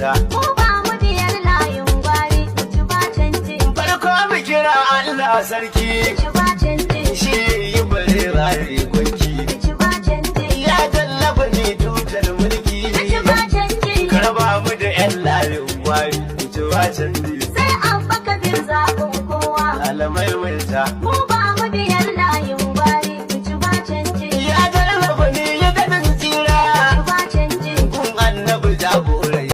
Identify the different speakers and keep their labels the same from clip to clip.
Speaker 1: maimaita.
Speaker 2: Mu ba mu biyar layin gwari, mu ci ba canji.
Speaker 1: Farko mu kira Allah sarki,
Speaker 2: Mu ci ba canji.
Speaker 1: shi yi bare raye gwanki.
Speaker 2: Mu ci ba canji.
Speaker 1: Ya tallafa ne tutar mulki,
Speaker 2: Mu ci ba canji.
Speaker 1: karba mu da 'yan layin gwari, mu ci ba canji.
Speaker 2: Sai an baka bin zaɓin kowa.
Speaker 1: Allah maimaita.
Speaker 2: Mu ba mu biyar layin gwari, mu ci ba canji.
Speaker 1: Ya tallafa ne ya daɗin tsira,
Speaker 2: Mu ci ba canji.
Speaker 1: kun annabi jagorai.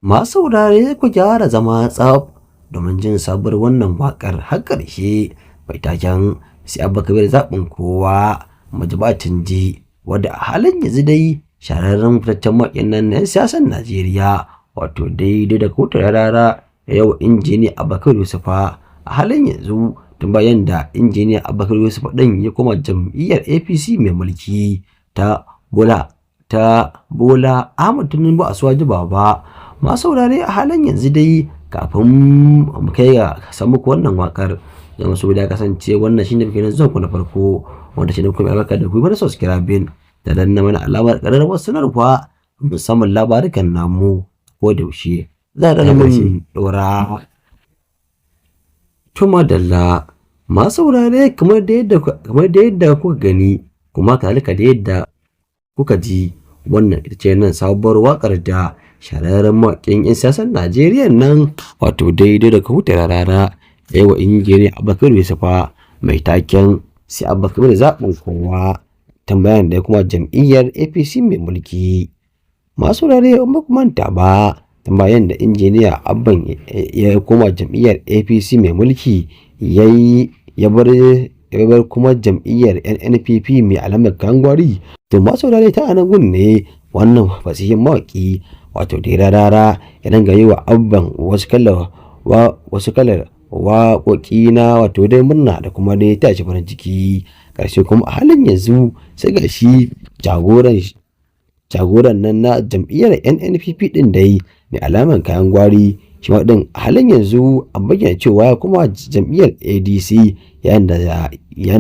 Speaker 3: Masu saurare ku gyara zama tsaf domin jin sabuwar wannan waƙar har ƙarshe mai taken sai abba kabir zaɓin kowa majibatin ji wadda a halin yanzu dai shahararren fitaccen mawaƙin nan na siyasar Najeriya wato daidai da kotu rara yau injiniya Abubakar Yusufa a halin yanzu tun bayan da injiniya Abubakar Yusufa ɗin ya koma jam'iyyar APC mai mulki ta Bola Ahmed Tinubu Asuwaju Baba. Masu saurare a halin yanzu dai kafin mu kai ga san muku wannan wakar zama so da kasance wannan shine muke nan zuwa ku na farko wanda shine kuma albarka da ku bar subscribing da danna mana alamar ƙararrawar sanarwa musamman labarukan namu ko da yaushe za a mun dora tuma dalla. Masu saurare kamar da yadda kuka gani kuma kalika da yadda kuka ji wannan ita ce nan sabuwar wakar da shahararren mawaƙin 'yan siyasar Najeriya nan wato daidai da kahuta rara ya yi wa injiniya Abubakar Yusufa mai taken sai Abubakar zaɓin kowa tambayan da ya kuma jam'iyyar APC mai mulki. Masu rare in ba ku manta ba tambayan da injiniya Abban ya koma jam'iyyar APC mai mulki ya bar kuma jam'iyyar NNPP mai alamar kangwari. To masu rare ta anan gun ne wannan fasihin mawaƙi wato da rara ya dinga yi wa Abban wasu kalar waƙoƙi na wato dai murna da kuma dai tashi farin ciki. Ƙarshe kuma a halin yanzu sai ga shi jagoran nan na jam'iyyar NNPP ɗin dai mai alamar kayan gwari shi ma ɗin a halin yanzu an bayyana cewa ya kuma jam'iyyar ADC yayin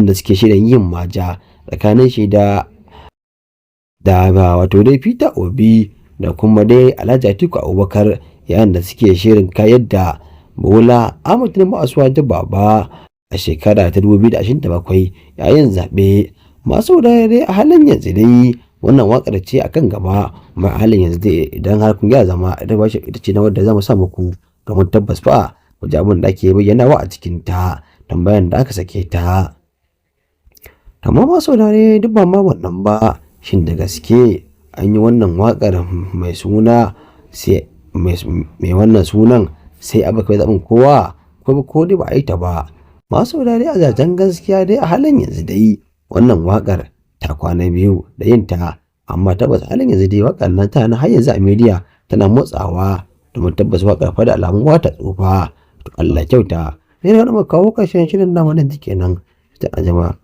Speaker 3: da suke shirin yin maja tsakanin shi da wato dai Peter Obi da kuma dai Alhaji Atiku Abubakar yayin da suke shirin kayar da Bola Ahmed Tinubu Asuwaju Baba a shekara ta 2027 yayin zaɓe. Masu dai a halin yanzu dai wannan waƙar ce akan gaba kuma a halin yanzu dai idan har kun ya zama ita ce na wadda zamu sa muku domin tabbas fa ku ji abin da ake bayyanawa a cikin ta tambayan da aka sake ta. Amma masu dai duk ba ma wannan ba shin da gaske an yi wannan waƙar mai suna mai wannan sunan sai Abubakar zaɓin kowa ko dai ba a yi ta ba. Masu dai a zaton gaskiya dai a halin yanzu dai wannan waƙar ta kwana biyu da yin ta amma tabbas halin yanzu dai waƙar nan ta na har yanzu a media tana motsawa domin tabbas waƙar fa da alamun wata tsufa. To Allah kyauta ne na kawo ƙarshen shirin nan wannan kenan ta jama'a.